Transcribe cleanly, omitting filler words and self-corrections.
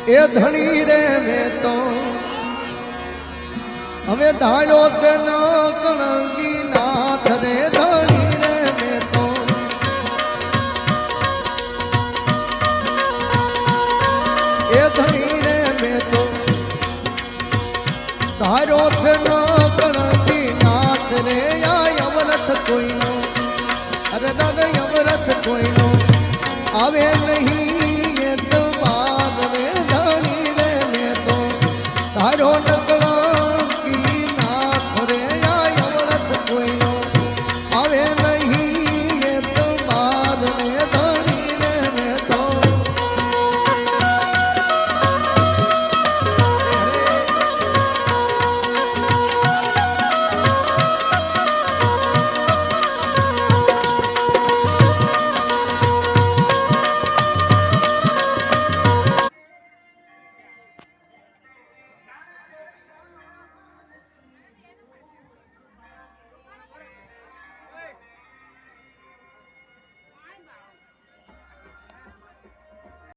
ए धनी रे मैं तो हमें धाड़ो से न कणगी नाथ रे धनी रे मैं तो ए धनी रे मैं तो धारो से न कणगी नाथ रे या यमरथ कोई नो अरे दादा यमरथ कोई नो आवे नहीं